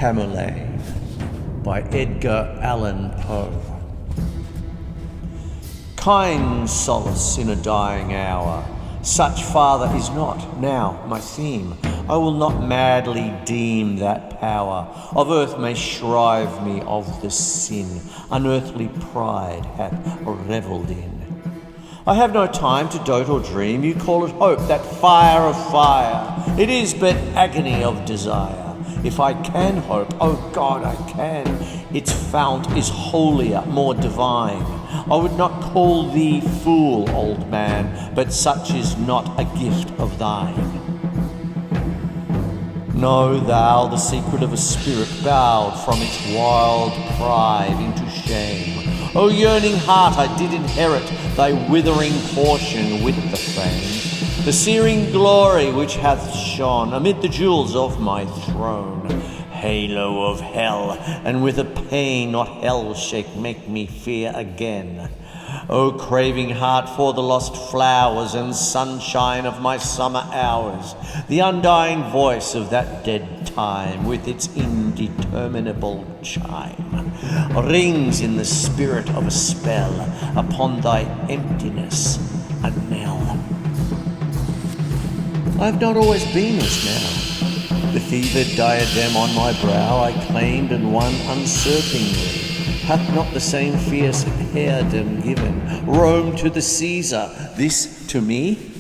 Tamerlane by Edgar Allan Poe. Kind solace in a dying hour, such, Father, is not now my theme. I will not madly deem that power of earth may shrive me of the sin unearthly pride hath revelled in. I have no time to dote or dream. You call it hope, that fire of fire. It is but agony of desire. If I can hope, oh God, I can. Its fount is holier, more divine. I would not call thee fool, old man, but such is not a gift of thine. Know thou the secret of a spirit bowed from its wild pride into shame. O yearning heart, I did inherit thy withering portion with the fame, the searing glory which hath shone amid the jewels of my throne. Halo of hell, and with a pain not hell shake make me fear again. O craving heart for the lost flowers and sunshine of my summer hours, the undying voice of that dead time with its indeterminable chime rings in the spirit of a spell upon thy emptiness a knell. I have not always been as now. The fevered diadem on my brow I claimed and won usurpingly. Hath not the same fierce heirdom given Rome to the Caesar, this to me?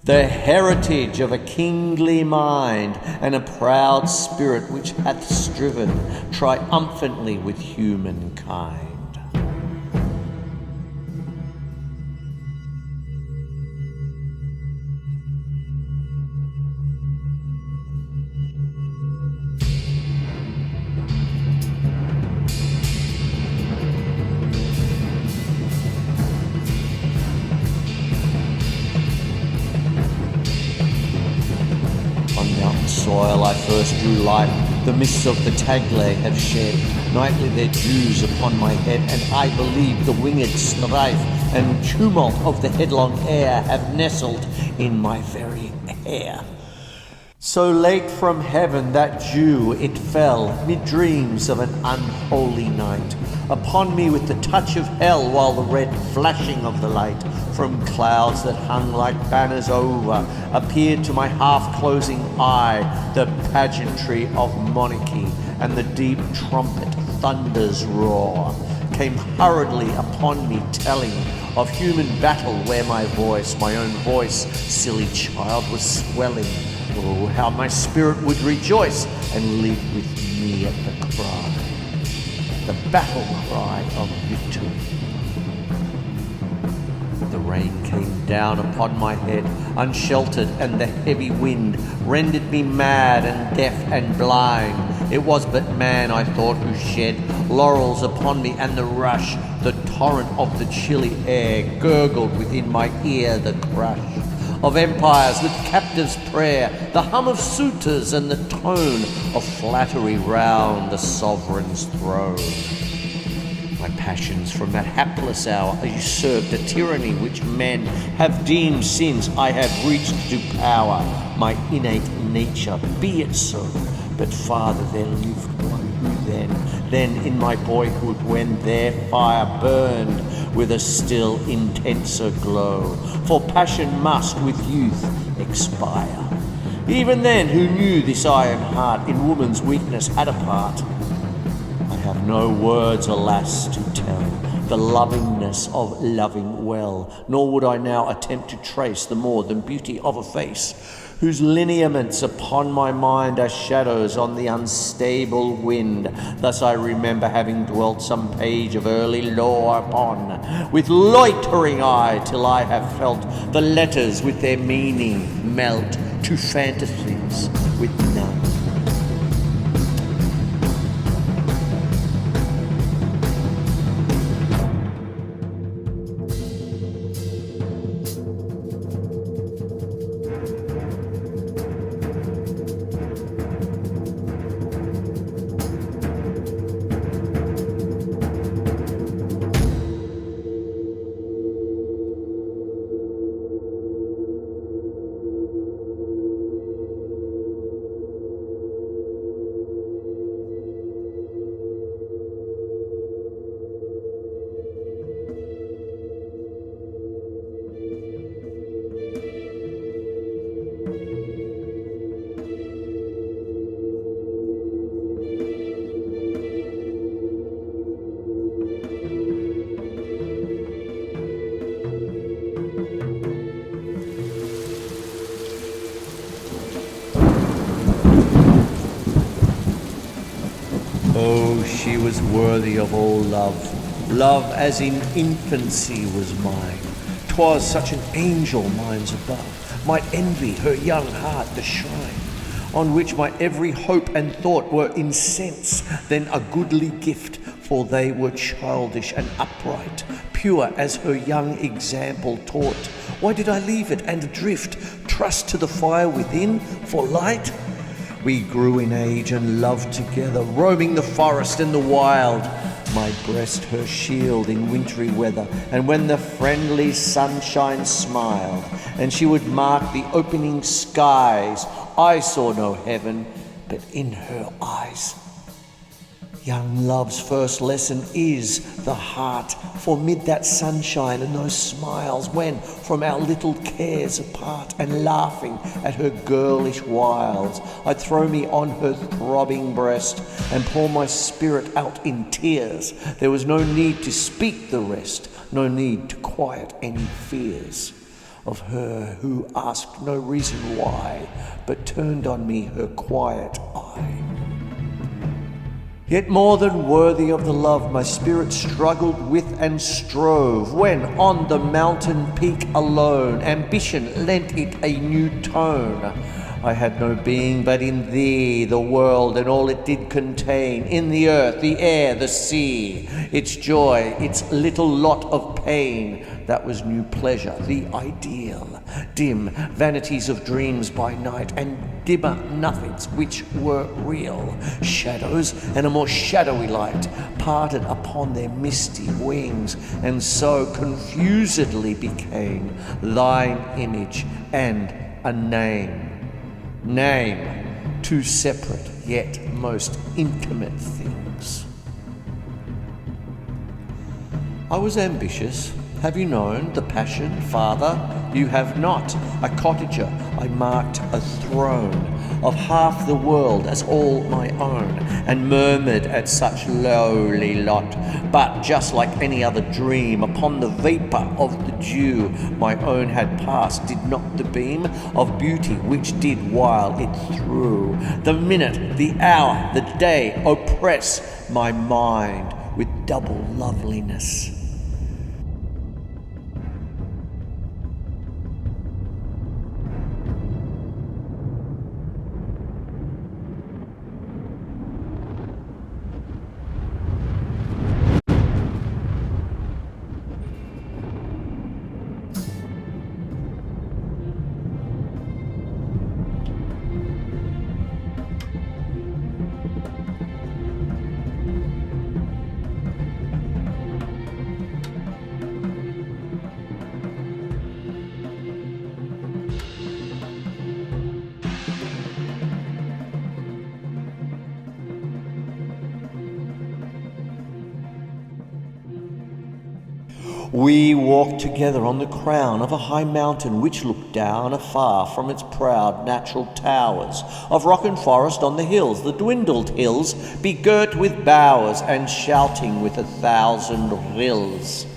The heritage of a kingly mind and a proud spirit which hath striven triumphantly with humankind. Soil I first drew life, the mists of the Taglay have shed nightly their dews upon my head, and I believe the winged strife and tumult of the headlong air have nestled in my very hair. So late from heaven that dew it fell, mid dreams of an unholy night, upon me with the touch of hell, while the red flashing of the light from clouds that hung like banners over appeared to my half-closing eye the pageantry of monarchy, and the deep trumpet thunder's roar came hurriedly upon me, telling of human battle where my voice, my own voice, silly child, was swelling. Oh, how my spirit would rejoice and live with me at the cry, the battle cry of victory. The rain came down upon my head, unsheltered, and the heavy wind rendered me mad and deaf and blind. It was but man, I thought, who shed laurels upon me, and the rush, the torrent of the chilly air gurgled within my ear the crush of empires with captives' prayer, the hum of suitors and the tone of flattery round the sovereign's throne. My passions from that hapless hour usurped a tyranny which men have deemed since I have reached to power. My innate nature, be it so, but Father, there lived one who then in my boyhood, when their fire burned with a still intenser glow, for passion must with youth expire. Even then, who knew this iron heart in woman's weakness had a part? I have no words, alas, to tell the lovingness of loving well, nor would I now attempt to trace the more than beauty of a face, whose lineaments upon my mind are shadows on the unstable wind. Thus I remember having dwelt some page of early lore upon, with loitering eye, till I have felt the letters with their meaning melt to fantasies with none. she was worthy of all love. Love as in infancy was mine. 'Twas such an angel minds above might envy her young heart the shrine, on which my every hope and thought were incense, then a goodly gift, for they were childish and upright, pure as her young example taught. Why did I leave it and drift, trust to the fire within for light? We grew in age and loved together, roaming the forest and the wild, my breast her shield in wintry weather, and when the friendly sunshine smiled, and she would mark the opening skies, I saw no heaven, but in her eyes. Young love's first lesson is the heart, for mid that sunshine and those smiles, when from our little cares apart and laughing at her girlish wiles, I'd throw me on her throbbing breast and pour my spirit out in tears. There was no need to speak the rest, no need to quiet any fears of her who asked no reason why, but turned on me her quiet eye. Yet more than worthy of the love my spirit struggled with and strove, when on the mountain peak alone ambition lent it a new tone. I had no being but in thee, the world and all it did contain, in the earth, the air, the sea, its joy, its little lot of pain. That was new pleasure, the ideal, dim vanities of dreams by night, and dimmer nothings which were real, shadows and a more shadowy light parted upon their misty wings, and so confusedly became thine image and a name. Name, two separate yet most intimate things. I was ambitious. Have you known the passion, father? You have not. A cottager, I marked a throne of half the world as all my own, and murmured at such lowly lot. But just like any other dream, upon the vapour of the dew, my own had passed, did not the beam of beauty which did while it threw, the minute, the hour, the day, oppress my mind with double loveliness. We walked together on the crown of a high mountain which looked down afar from its proud natural towers of rock and forest on the hills, the dwindled hills, begirt with bowers and shouting with 1,000 rills.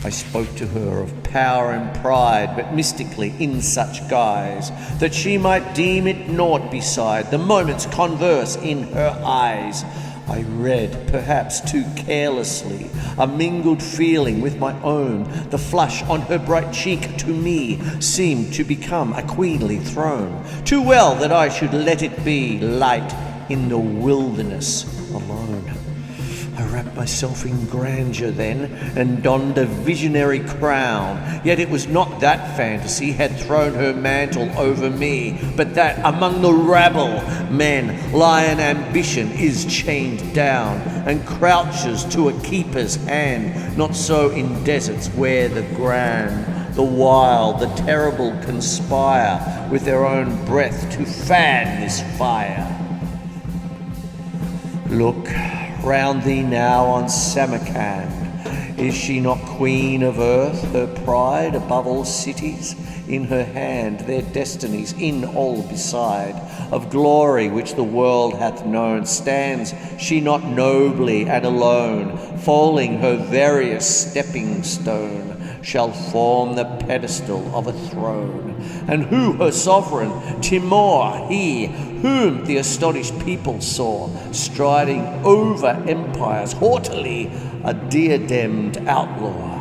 I spoke to her of power and pride, but mystically in such guise that she might deem it naught beside the moment's converse in her eyes. I read, perhaps too carelessly, a mingled feeling with my own. The flush on her bright cheek to me seemed to become a queenly throne, too well that I should let it be light in the wilderness alone. I wrapped myself in grandeur then, and donned a visionary crown. Yet it was not that fantasy had thrown her mantle over me, but that among the rabble men lion ambition is chained down, and crouches to a keeper's hand. Not so in deserts where the grand, the wild, the terrible conspire with their own breath to fan this fire. Look round thee now on Samarkand. Is she not queen of earth, her pride above all cities? In her hand their destinies, in all beside, of glory which the world hath known, stands she not nobly and alone, falling her veriest stepping stone? shall form the pedestal of a throne, and who her sovereign? Timur, he whom the astonished people saw striding over empires, haughtily a diademed outlaw.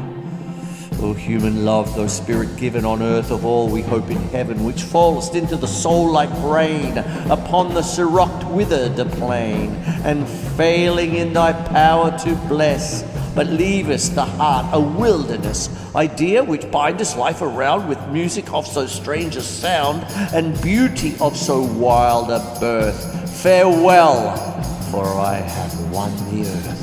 O human love, though spirit given on earth of all we hope in heaven, which fallest into the soul like rain upon the sirocked withered plain, and failing in thy power to bless, but leavest the heart a wilderness, idea which bindest life around with music of so strange a sound, and beauty of so wild a birth. Farewell, for I have won the earth.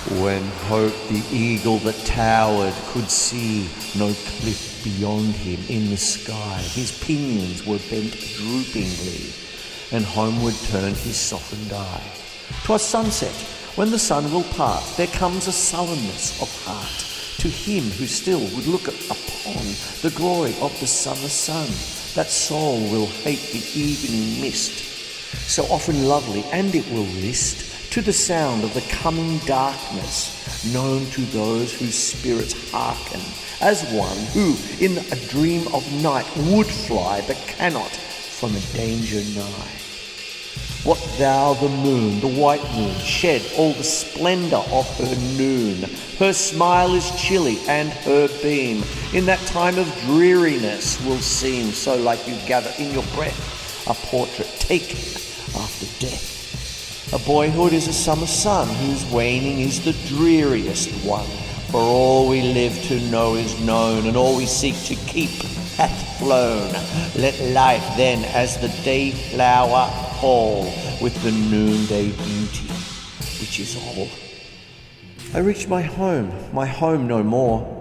When hope, the eagle that towered, could see no cliff beyond him in the sky, his pinions were bent droopingly, and homeward turned his softened eye. 'Twas sunset, when the sun will part, there comes a sullenness of heart to him who still would look upon the glory of the summer sun. That soul will hate the evening mist, so often lovely, and it will list to the sound of the coming darkness, known to those whose spirits hearken, as one who in a dream of night would fly, but cannot from a danger nigh. What thou the moon, the white moon, shed all the splendour of her noon. Her smile is chilly, and her beam in that time of dreariness will seem so like you gather in your breath a portrait taken after death. A boyhood is a summer sun, whose waning is the dreariest one. For all we live to know is known, and all we seek to keep hath flown. Let life then, as the day flower, fall with the noonday beauty, which is all. I reached my home no more,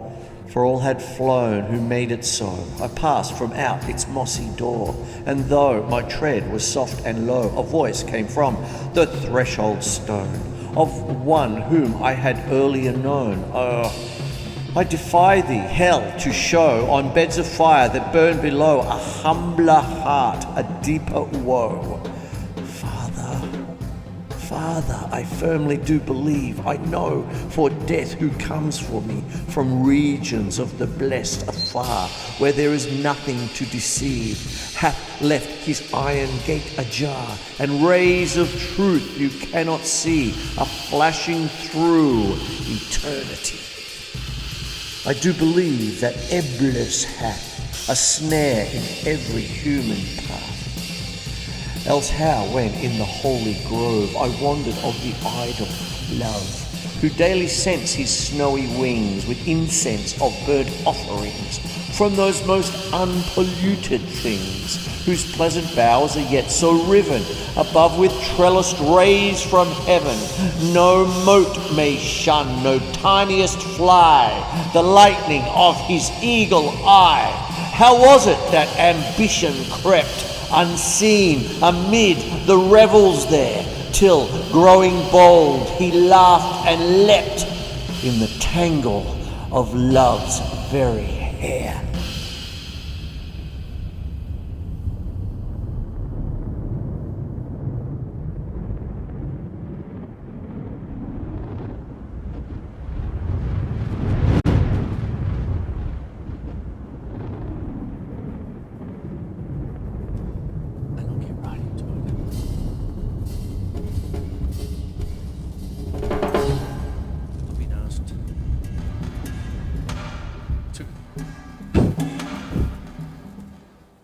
for all had flown who made it so. I passed from out its mossy door, and though my tread was soft and low, a voice came from the threshold stone of one whom I had earlier known. Oh, I defy thee, hell, to show on beds of fire that burn below a humbler heart, a deeper woe. Father, I firmly do believe, I know, for death who comes for me from regions of the blessed afar, where there is nothing to deceive, hath left his iron gate ajar, and rays of truth you cannot see are flashing through eternity. I do believe that Eblis hath a snare in every human path. Else how, when in the holy grove I wandered of the idol love, who daily scents his snowy wings with incense of burnt offerings, from those most unpolluted things, whose pleasant boughs are yet so riven above with trellised rays from heaven, no mote may shun, no tiniest fly, the lightning of his eagle eye. How was it that ambition crept unseen amid the revels there, till, growing bold, he laughed and leapt in the tangle of love's very hair?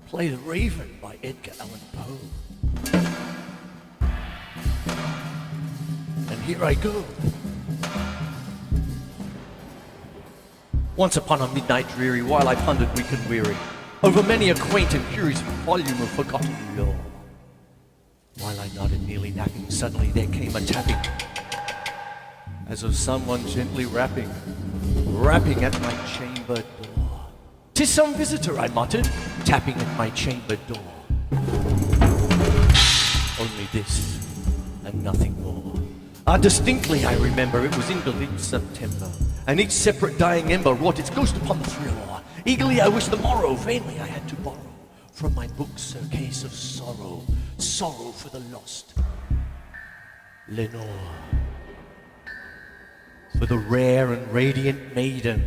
Play the Raven by Edgar Allan Poe. here I go. Once upon a midnight dreary, while I pondered weak and weary, over many a quaint and curious volume of forgotten lore, while I nodded nearly napping, suddenly there came a tapping, as of someone gently rapping at my chamber door. "'Tis some visitor," I muttered, tapping at my chamber door. Only this, and nothing more. Distinctly I remember it was in the late September, and each separate dying ember wrought its ghost upon the floor. Eagerly I wished the morrow, vainly I had to borrow from my books a case of sorrow, sorrow for the lost Lenore, for the rare and radiant maiden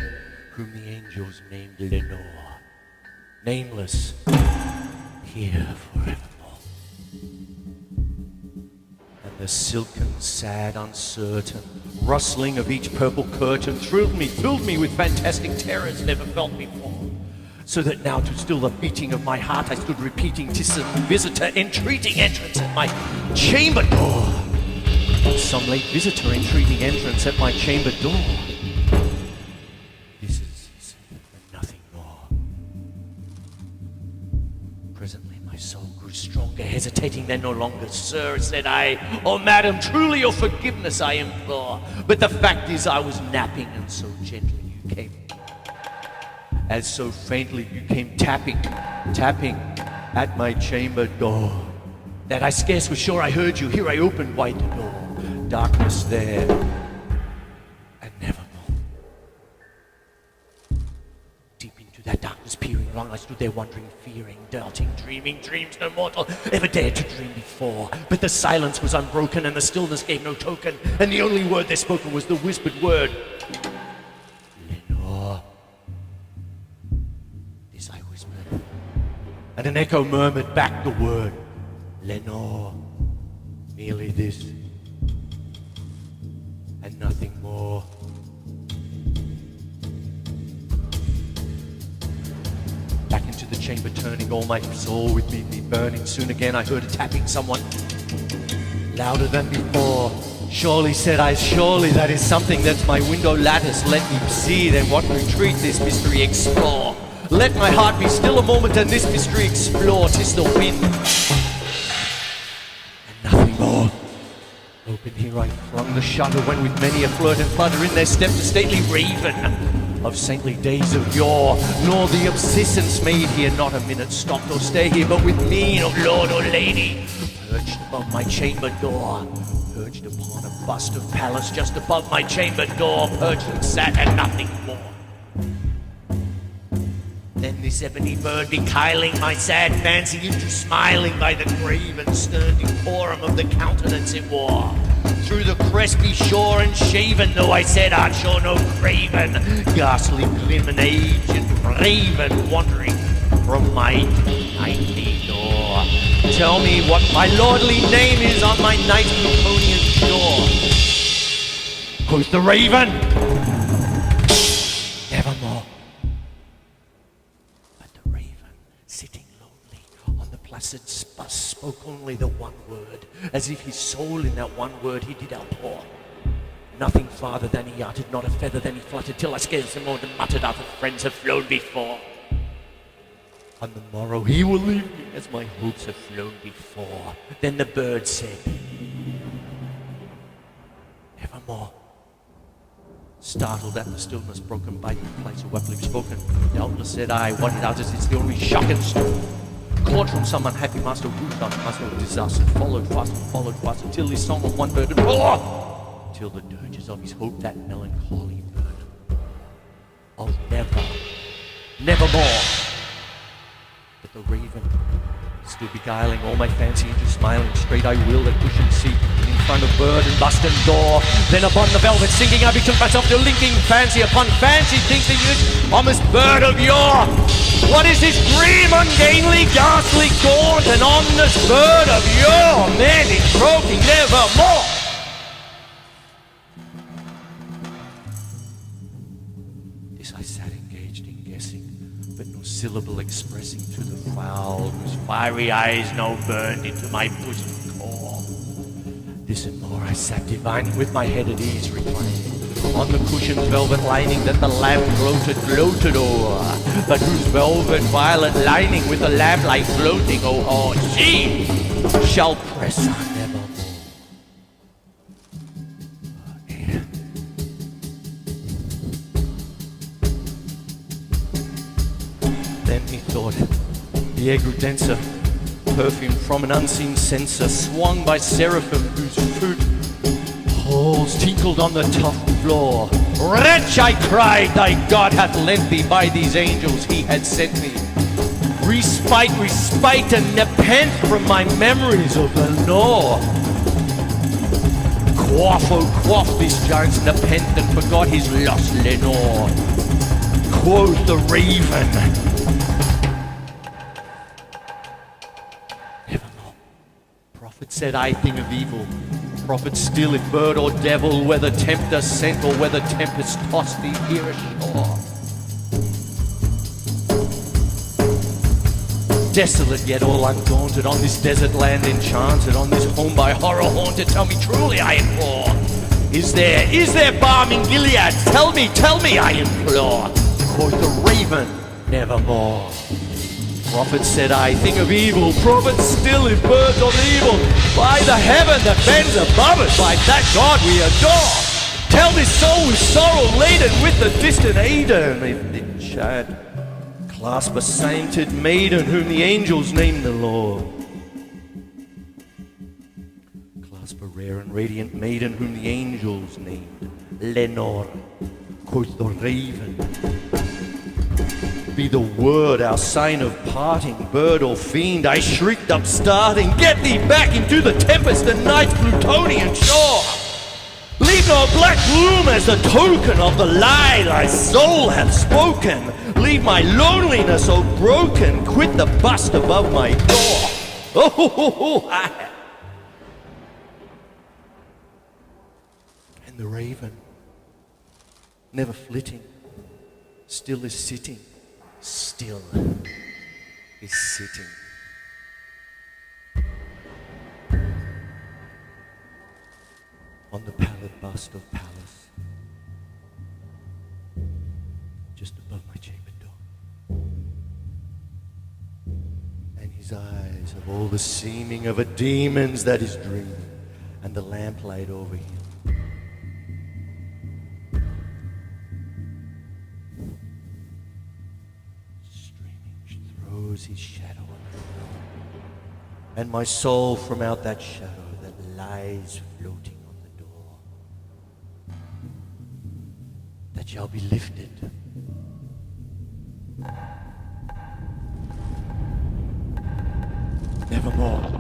whom the angels named Lenore, nameless, here forevermore. And the silken, sad, uncertain rustling of each purple curtain thrilled me, filled me with fantastic terrors never felt before. So that now to still the beating of my heart I stood repeating, "'Tis some visitor entreating entrance at my chamber door." Some late visitor entreating entrance at my chamber door. This is nothing more. Presently my soul grew stronger, hesitating then no longer. "Sir," said I, "oh madam, truly your forgiveness I implore. But the fact is I was napping, and so gently you came, as so faintly you came tapping at my chamber door, that I scarce was sure I heard you. Here I opened wide the door. Darkness there, and nevermore. Deep into that darkness peering, long I stood there wondering, fearing, doubting, dreaming dreams no mortal ever dared to dream before. But the silence was unbroken, and the stillness gave no token, and the only word there spoken was the whispered word, "Lenore." This I whispered, and an echo murmured back the word, "Lenore." Merely this, and nothing more. Back into the chamber turning, all my soul with me burning. Soon again I heard a tapping, someone louder than before. "Surely," said I, "surely that is something that's my window lattice. Let me see then what retreat this mystery explore. Let my heart be still a moment and this mystery explore. 'Tis the wind, and nothing more." Open here I flung the shutter, when with many a flirt and flutter in there stepped a stately raven of saintly days of yore. Nor the obsessence made here not a minute stopped or stay here, but with mien of lord or lady, perched above my chamber door, perched upon a bust of Pallas just above my chamber door, perched and sat and nothing more. Then this ebony bird beguiling my sad fancy into smiling by the grave and stern decorum of the countenance it wore. Through the crespy shore and shaven, though I said art sure no craven, ghastly glim and age and raven wandering from my nightly door. "Tell me what my lordly name is on my night Plutonian shore." Quoth the raven, "Nevermore." Sitting lonely on the placid bus, spoke only the one word, as if his soul in that one word he did outpour. Nothing farther than he uttered, not a feather than he fluttered, till I scarce more than muttered, "Other friends have flown before. On the morrow he will leave me, as my hopes have flown before." Then the bird said, "Nevermore." Startled at the stillness broken by the place of what lips spoken, doubtless said I, what it utters is the only shock and storm, caught from some unhappy master who thought master of disaster, followed fast, until this song of one bird and till the dirges of his hope that melancholy burden of nevermore. But the raven still beguiling all my fancy into smiling, straight I will that cushioned seat in front of bird and bust and door. Then upon the velvet sinking I betook myself to linking fancy upon fancy, thinking this honest bird of yore. What is this grim, ungainly, ghastly, gaunt and ominous bird of yore? Man is croaking nevermore. This I sat engaged in guessing, but no syllable expressing to the fowl whose fiery eyes now burned into my bosom core. Listen more, I sat divining with my head at ease reclining on the cushion's velvet lining that the lamp gloated o'er, but whose velvet violet lining with the lamplight floating o'er, she shall press on nevermore. Then he thought, the egredenser, perfume from an unseen censer, swung by seraphim whose fruit halls tinkled on the tough floor. Wretch, I cried, thy God hath lent thee, by these angels he had sent me. Respite, and nepent from my memories of Lenore. Quaff, oh quaff, this giant's nepent and forgot his lost Lenore. Quoth the raven, prophet said I thing of evil. Prophet still if bird or devil, whether tempter sent or whether tempest tossed thee here ashore. Desolate yet all undaunted, on this desert land enchanted, on this home by horror haunted, tell me truly I implore. Is there balm in Gilead? Tell me, I implore. Quoth the raven, nevermore. Prophet said I, thing of evil, prophet still if birds of evil, by the heaven that bends above us, by that God we adore. Tell this soul with sorrow laden with the distant Aden, if it should clasp a sainted maiden whom the angels name the Lord. Clasp a rare and radiant maiden whom the angels named Lenore. Quoth the raven, be the word our sign of parting, bird or fiend, I shrieked upstarting, get thee back into the tempest and night's Plutonian shore. Leave no black gloom as the token of the lie thy soul hath spoken. Leave my loneliness, oh broken, quit the bust above my door. Oh, and the raven, never flitting, still is sitting. Still is sitting. On the pallid bust of Pallas, just above my chamber door. And his eyes have all the seeming of a demon's that is dreaming, and the lamplight over him his shadow on the floor, and my soul from out that shadow that lies floating on the door, that shall be lifted. Nevermore.